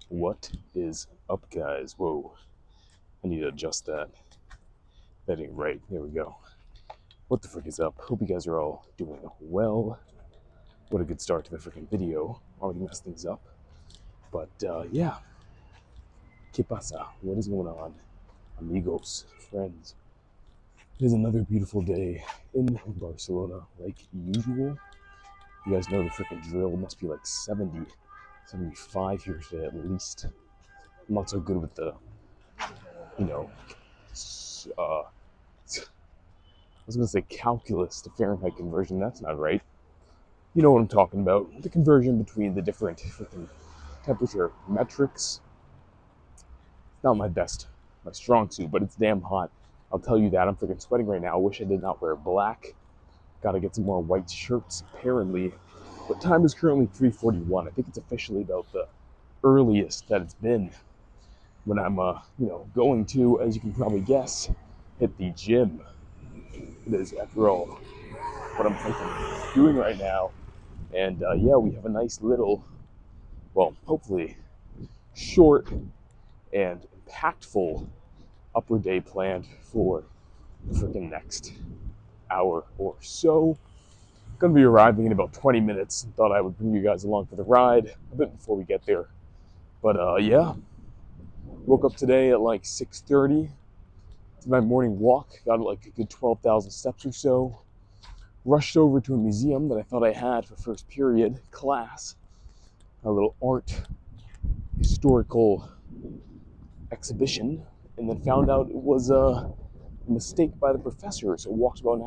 What is up, guys? Whoa, I need to adjust that. That ain't right. There we go. What the frick is up? Hope you guys are all doing well. What a good start to the freaking video. Already messed things up. But yeah. ¿Qué pasa? What is going on? Amigos, friends. It is another beautiful day in Barcelona, like usual. You guys know the freaking drill. It must be like 70, 75 here today at least. I'm not so good with the, you know, I was going to say calculus to Fahrenheit conversion. That's not right. You know what I'm talking about. The conversion between the different freaking temperature metrics. Not my strong suit, but it's damn hot. I'll tell you that. I'm freaking sweating right now. I wish I did not wear black. Gotta get some more white shirts, apparently. But time is currently 3:41. I think it's officially about the earliest that it's been when I'm, going to, as you can probably guess, hit the gym. It is, after all, what I'm freaking doing right now. And yeah, we have a nice little, well, hopefully short and impactful upper day planned for the freaking next hour or so. Gonna be arriving in about 20 minutes. Thought I would bring you guys along for the ride a bit before we get there. But yeah, woke up today at like 6:30. Did my morning walk. Got like a good 12,000 steps or so. Rushed over to a museum that I thought I had for first period class. A little art historical exhibition, and then found out it was a mistake by the professor. So walked about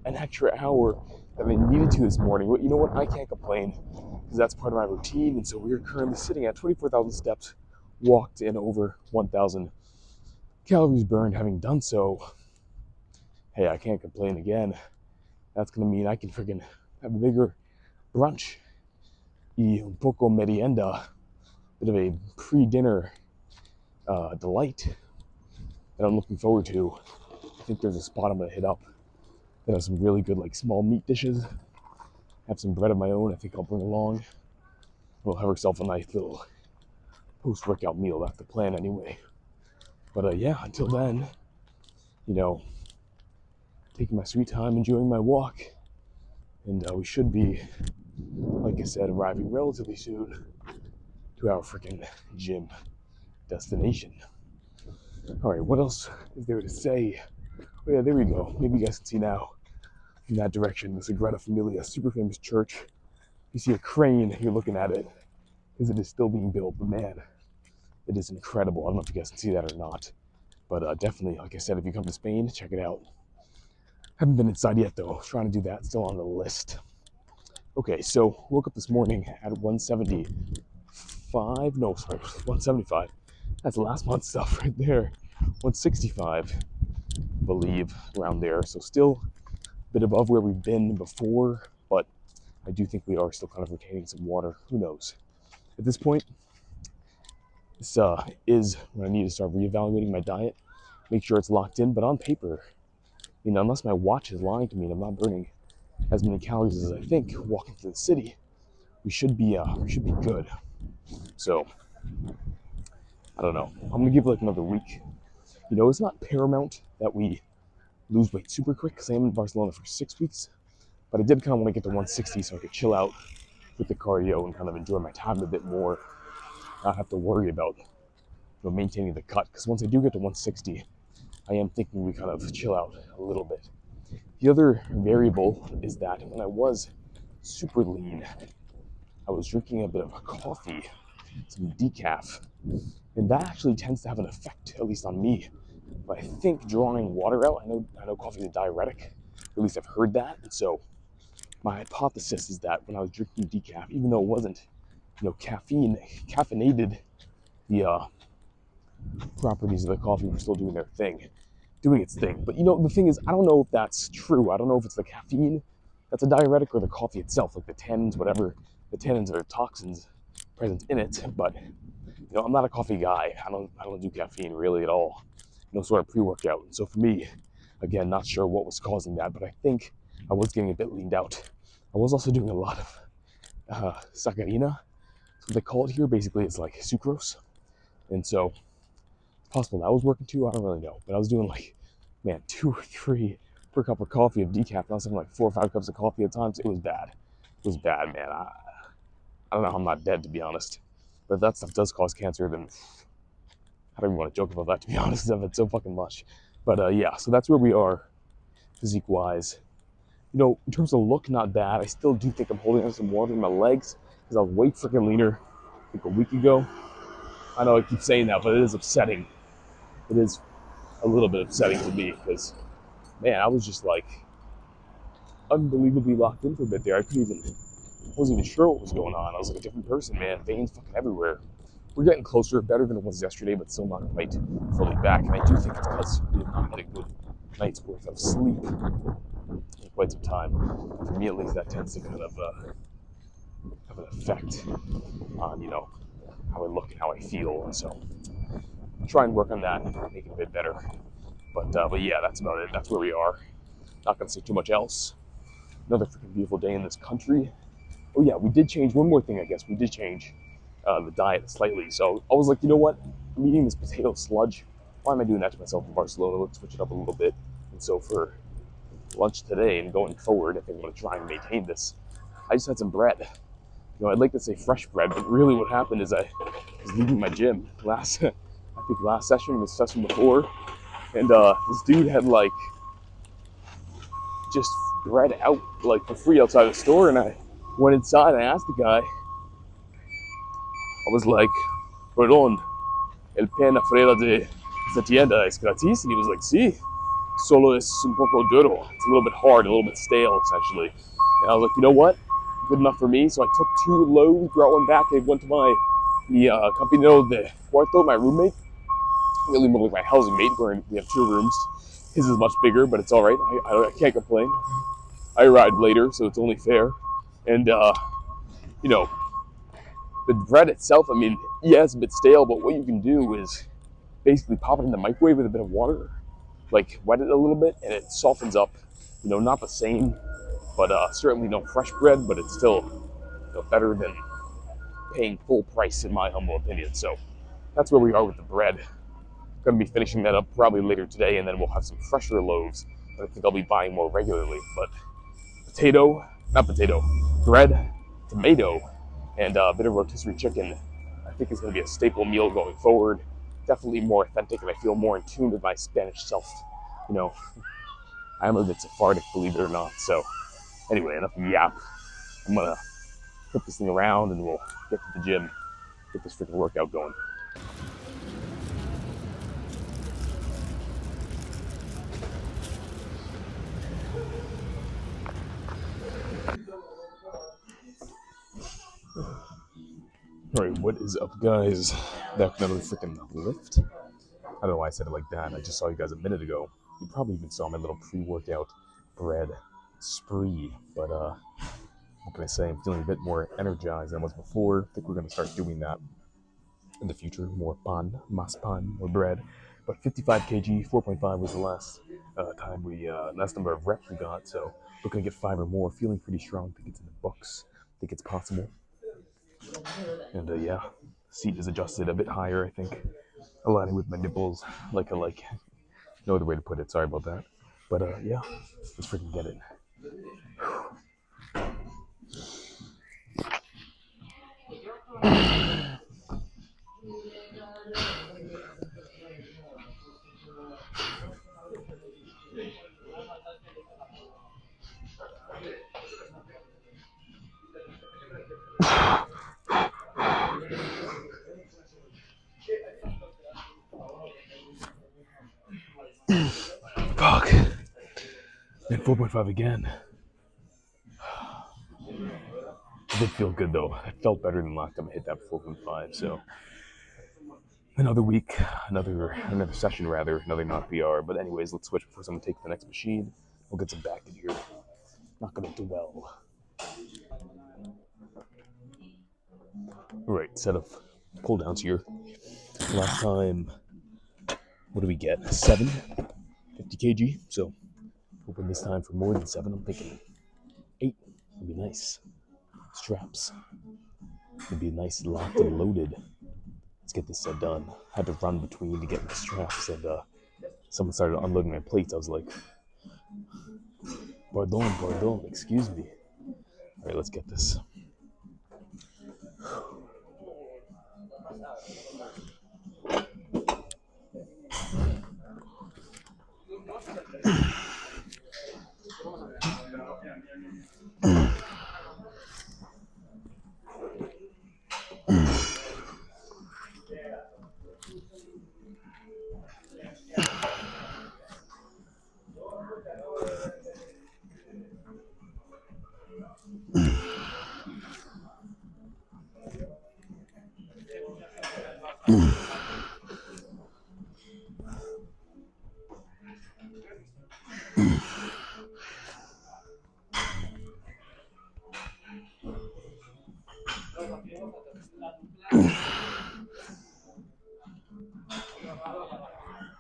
an extra hour than I needed to this morning. But you know what? I can't complain because that's part of my routine. And so we are currently sitting at 24,000 steps, walked in over 1,000 calories burned. Having done so, hey, I can't complain again. That's gonna mean I can freaking have a bigger brunch, y un poco merienda, bit of a pre-dinner delight that I'm looking forward to. I think there's a spot I'm gonna hit up that has some really good like small meat dishes. Have some bread of my own. I think I'll bring along. We'll have ourselves a nice little post-workout meal. That's the plan anyway. But yeah, until then, taking my sweet time, enjoying my walk, and we should be, like I said, arriving relatively soon to our freaking gym destination. All right, what else is there to say? Oh yeah, there we go. Maybe you guys can see now in that direction, the Sagrada Familia, super famous church. You see a crane, you're looking at it, because it is still being built. But man, it is incredible. I don't know if you guys can see that or not. But definitely, like I said, if you come to Spain, check it out. Haven't been inside yet, though. Trying to do that, still on the list. Okay, so woke up this morning at 175. No, sorry, 175. That's last month's stuff right there. 165, I believe, around there. So still a bit above where we've been before, but I do think we are still kind of retaining some water. Who knows? At this point, this is when I need to start reevaluating my diet, make sure it's locked in. But on paper, unless my watch is lying to me and I'm not burning as many calories as I think walking through the city, we should be good. So I don't know. I'm gonna give it like another week. It's not paramount that we lose weight super quick because I am in Barcelona for 6 weeks, but I did kind of want to get to 160 so I could chill out with the cardio and kind of enjoy my time a bit more. Not have to worry about maintaining the cut, because once I do get to 160, I am thinking we kind of chill out a little bit. The other variable is that when I was super lean, I was drinking a bit of coffee, some decaf, and that actually tends to have an effect, at least on me. But I think drawing water out, I know coffee is a diuretic, at least I've heard that, and so my hypothesis is that when I was drinking decaf, even though it wasn't, caffeinated, the properties of the coffee were still doing its thing. But the thing is, I don't know if that's true. I don't know if it's the caffeine that's a diuretic or the coffee itself, like the tannins, whatever. The tannins are toxins present in it. But I'm not a coffee guy. I don't do caffeine really at all. No sort of pre-workout. And so for me, again, not sure what was causing that, but I think I was getting a bit leaned out. I was also doing a lot of saccharina. That's what they call it here. Basically, it's like sucrose. And so it's possible that was working too. I don't really know. But I was doing like, man, 2 or 3 per cup of coffee of decaf. And I was having like 4 or 5 cups of coffee at times. It was bad. It was bad, man. I don't know how I'm not dead, to be honest. But if that stuff does cause cancer, then I don't even want to joke about that, to be honest. I've had so fucking much. But yeah, so that's where we are physique-wise. You know, in terms of look, not bad. I still do think I'm holding on some water in my legs because I was way freaking leaner like a week ago. I know I keep saying that, but it is upsetting. It is a little bit upsetting to me because, man, I was just like unbelievably locked in for a bit there. I wasn't even sure what was going on. I was like a different person, man. Veins fucking everywhere. We're getting closer, better than it was yesterday, but still not quite fully back. And I do think it's because we have not had a good night's worth of sleep in quite some time. For me, at least, that tends to kind of have an effect on, how I look and how I feel. And so I'll try and work on that and make it a bit better. But yeah, that's about it. That's where we are. Not going to say too much else. Another freaking beautiful day in this country. Oh yeah, we did change one more thing, I guess. We did change the diet slightly. So I was like, you know what? I'm eating this potato sludge. Why am I doing that to myself in Barcelona? Let's switch it up a little bit. And so for lunch today and going forward, I think I'm going to try and maintain this. I just had some bread. I'd like to say fresh bread, but really what happened is I was leaving my gym I think last session, the session before, and this dude had like just bread out like for free outside the store, and I went inside and I asked the guy, I was like, perdón, el pan afuera de esta tienda es gratis? And he was like, sí, solo es un poco duro. It's a little bit hard, a little bit stale, essentially. And I was like, you know what? Good enough for me. So I took 2 loaves, brought one back, and went to mi compañero de cuarto, my roommate. Really more like my housing mate. We have 2 rooms. His is much bigger, but it's all right. I can't complain. I arrived later, so it's only fair. And, you know, the bread itself, I mean, yeah, it's a bit stale, but what you can do is basically pop it in the microwave with a bit of water, like wet it a little bit, and it softens up. Not the same, but certainly no fresh bread, but it's still better than paying full price, in my humble opinion. So that's where we are with the bread. Going to be finishing that up probably later today, and then we'll have some fresher loaves that I think I'll be buying more regularly. But bread, tomato, and a bit of rotisserie chicken, I think is going to be a staple meal going forward. Definitely more authentic, and I feel more in tune with my Spanish self. I am a bit Sephardic, believe it or not. So anyway, enough yap. I'm going to flip this thing around, and we'll get to the gym, get this freaking workout going. Alright, what is up, guys? Back with another freaking lift. I don't know why I said it like that. I just saw you guys a minute ago. You probably even saw my little pre-workout bread spree. But what can I say? I'm feeling a bit more energized than I was before. I think we're going to start doing that in the future. More más pan, more bread. But 55 kg, 4.5 was the last last number of reps we got. So we're going to get 5 or more. Feeling pretty strong. I think it's in the books. I think it's possible. And yeah, seat is adjusted a bit higher, I think, aligning with my nipples, like no other way to put it. Sorry about that. But yeah, let's freaking get it. Fuck. And 4.5 again. It did feel good though. It felt better than last time I hit that 4.5. So another week, another session rather, another not PR. But anyways, let's switch before someone takes the next machine. We'll get some back in here. Not gonna dwell. Alright, set of pull downs here. Last time, what do we get? 7? 50 kg. So hoping this time for more than 7. I'm thinking 8 would be nice. Straps would be nice, locked and loaded. let's get this done. I had to run between to get my straps, and someone started unloading my plates. I was like, pardon, excuse me. All right, let's get this.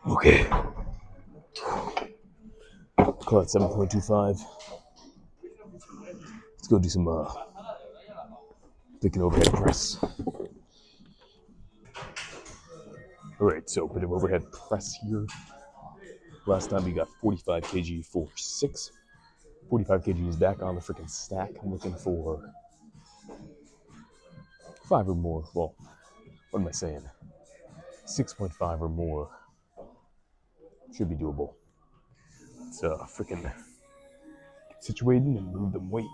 Okay. Call it 7.25. Let's go do some pick an overhead press. All right, so bit of overhead press here. Last time we got 45 kg for 6. 45 kg is back on the freaking stack. I'm looking for 5 or more. Well, what am I saying? 6.5 or more should be doable. It's freaking get situated and move them weight.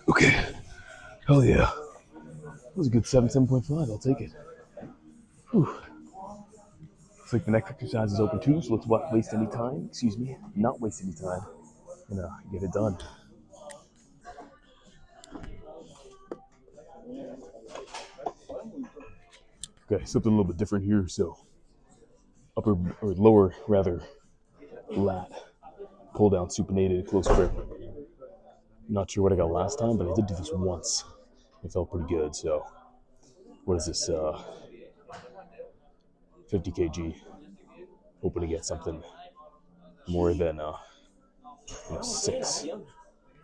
Okay. Hell yeah. That was a good 7.5. I'll take it. Whew. Looks like the next exercise is open too, so let's not waste any time. Excuse me. Not waste any time. And get it done. Okay, something a little bit different here. So upper or lower rather lat pull down supinated close grip. Not sure what I got last time, but I did do this once. It felt pretty good. So what is this? 50 kg. Hoping to get something more than 6. And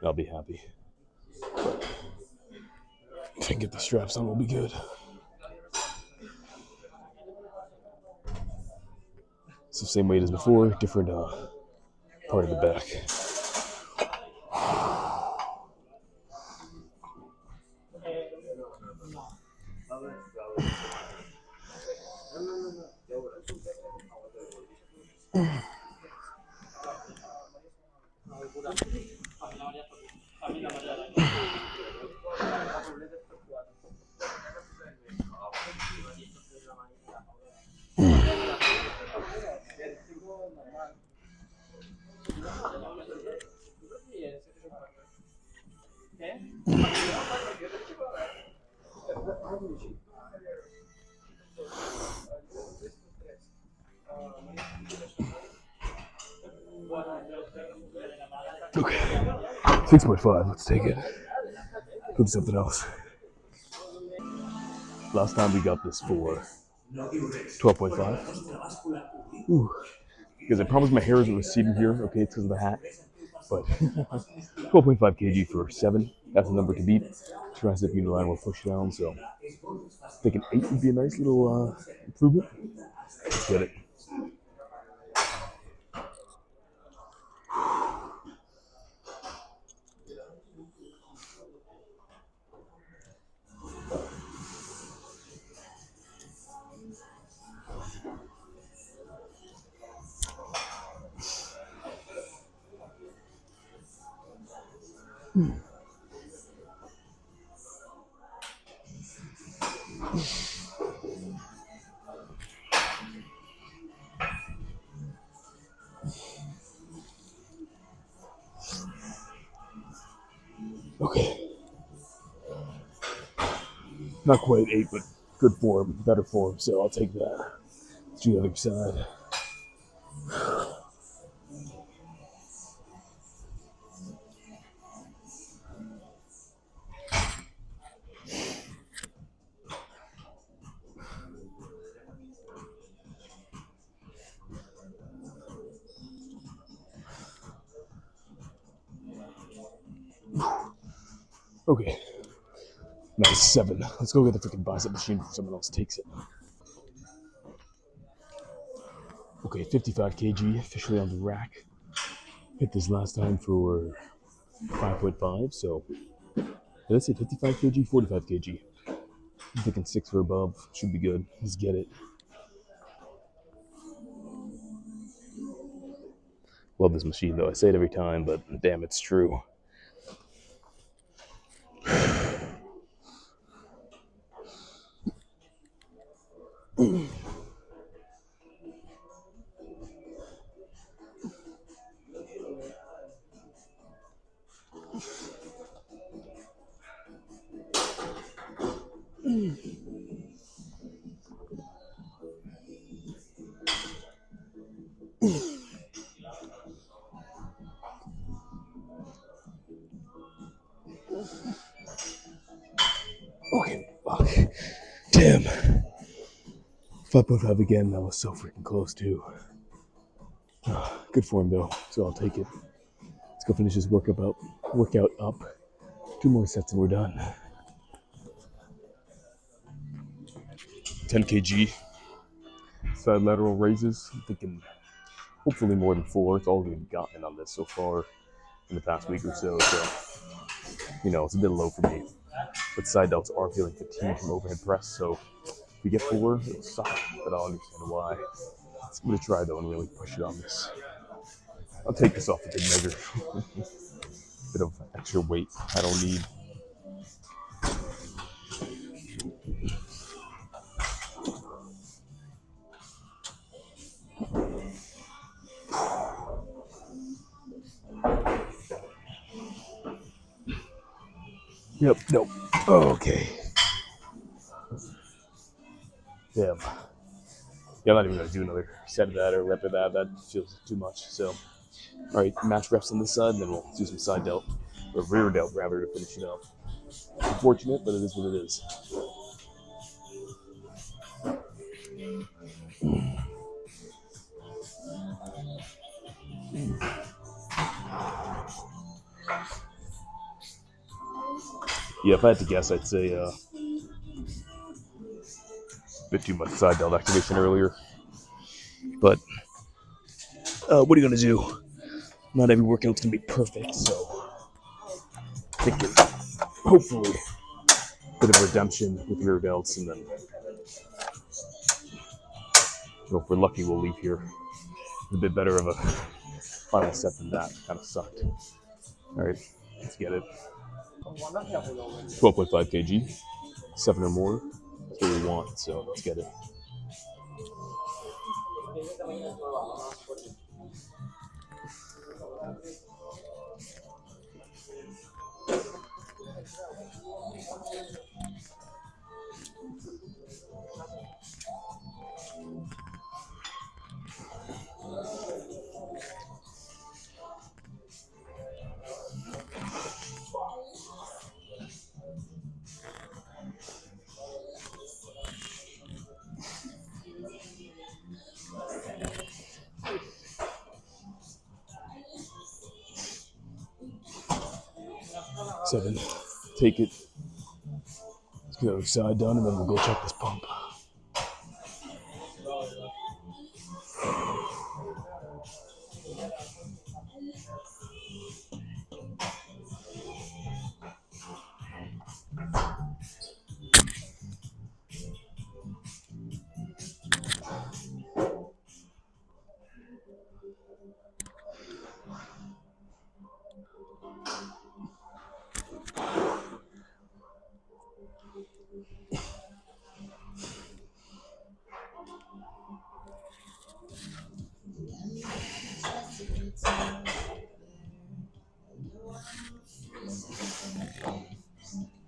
I'll be happy. But if I can get the straps on, we'll be good. It's the same weight as before, different part of the back. Okay, 6.5, let's take it. Go do something else. Last time we got this for 12.5. Ooh. Because I promised my hair isn't receding here, okay, it's because of the hat. But 12.5 kg for 7, that's the number to beat. Tricep unilateral push down, so I think an 8 would be a nice little improvement. Let's get it. Not quite 8, but good form, better form, so I'll take that. Let's do the other side. Okay, nice 7. Let's go get the freaking bicep machine before someone else takes it. Okay, 55 kg, officially on the rack. Hit this last time for 5.5, so did I say 55 kg? 45 kg. I'm thinking 6 or above. Should be good. Let's get it. Love this machine though. I say it every time, but damn, it's true. Okay, fuck. Damn. 5.5 again. That was so freaking close too. Good form though, so I'll take it. Let's go finish this workout up. 2 more sets and we're done. 10 kg side lateral raises. I'm thinking hopefully more than 4. It's all we've gotten on this so far in the past week or so. So, it's a bit low for me. But side delts are feeling fatigued from overhead press. So if we get 4, it'll suck, but I'll understand why. I'm going to try though and really push it on this. I'll take this off a good measure. Bit of extra weight I don't need. Yep, nope. Okay. Damn. Yeah, I'm not even going to do another set of that or rep of that. That feels too much. So, all right, match reps on this side, and then we'll do some side delt, or rear delt rather, to finish it up. Unfortunate, but it is what it is. Yeah, if I had to guess, I'd say a bit too much side delt activation earlier. But what are you going to do? Not every workout's going to be perfect, so thinking hopefully a bit of redemption with rear delts, and then if we're lucky, we'll leave here a bit better of a final set than that. Kind of sucked. All right, let's get it. 12.5 kg, 7 or more. That's what we want, so let's get it. Seven. Take it. Let's get the other side done, and then we'll go check this pump.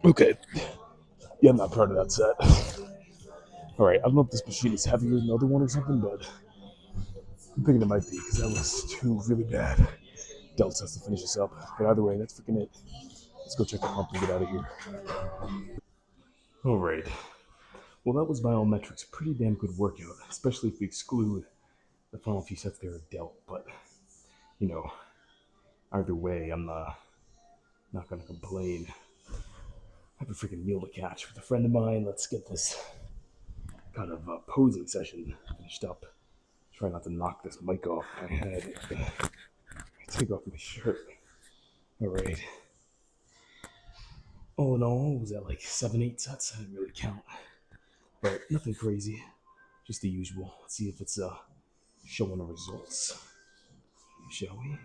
Okay. Yeah, I'm not proud of that set. All right, I don't know if this machine is heavier than the other one or something, but I'm thinking it might be because that was two really bad delts has to finish this up. But either way, that's freaking it. Let's go check the pump and get out of here. All right. Well, that was by all metrics a pretty damn good workout, especially if we exclude the final few sets there are dealt. But you know, either way, I'm not gonna complain. I have a freaking meal to catch with a friend of mine. Let's get this kind of posing session finished up. Try not to knock this mic off my head. Take off my shirt. All right. All in all, was that like 7, 8 sets? I didn't really count, but nothing crazy. Just the usual. Let's see if it's showing the results, shall we?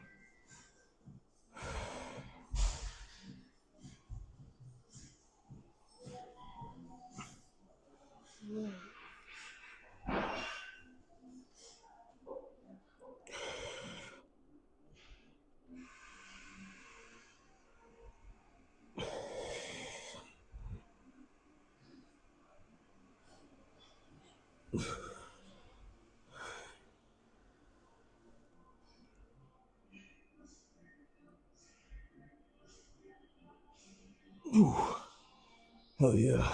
Ooh, hell yeah.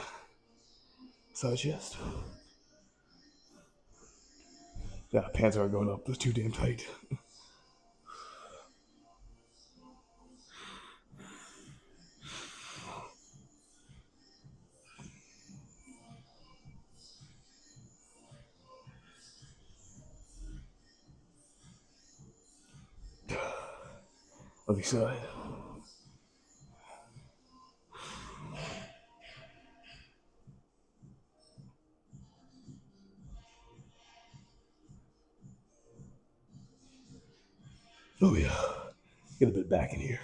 Side chest. Yeah, pants are going up. They're too damn tight. Other side. Oh yeah. Get a bit back in here.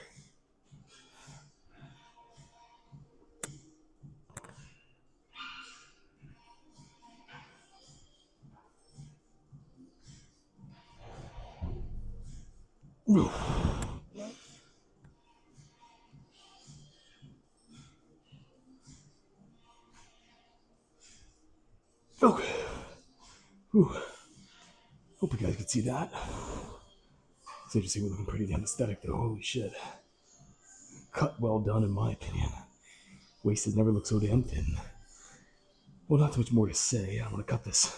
Ooh. Okay. Ooh. Hope you guys could see that. So you see we're looking pretty damn aesthetic though. Holy shit. Cut well done in my opinion. Waist has never looked so damn thin. Well, not too much more to say. I want to cut this.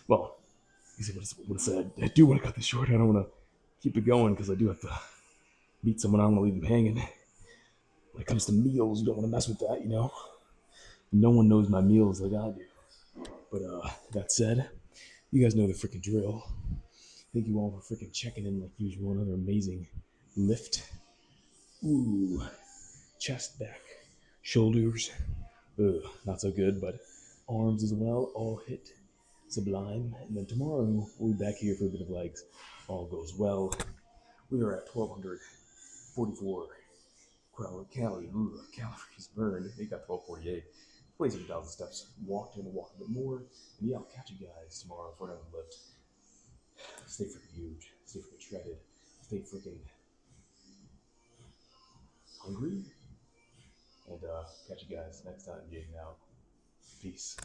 Well, you see what I said. I do want to cut this short. I don't want to keep it going because I do have to meet someone. I don't want to leave them hanging. When it comes to meals, you don't want to mess with that, you know? No one knows my meals like I do. But that said, you guys know the freaking drill. Thank you all for freaking checking in like usual. Another amazing lift. Ooh, chest, back, shoulders. Ugh, not so good, but arms as well. All hit sublime. And then tomorrow we'll be back here for a bit of legs. All goes well. We are at 1,244 calories. Ooh, calories burned. They got 1,248. 47,000 steps walked in, walked a bit more. And yeah, I'll catch you guys tomorrow for another lift. Stay freaking huge. Stay freaking shredded. Stay freaking hungry. And catch you guys next time. Getting out. Peace.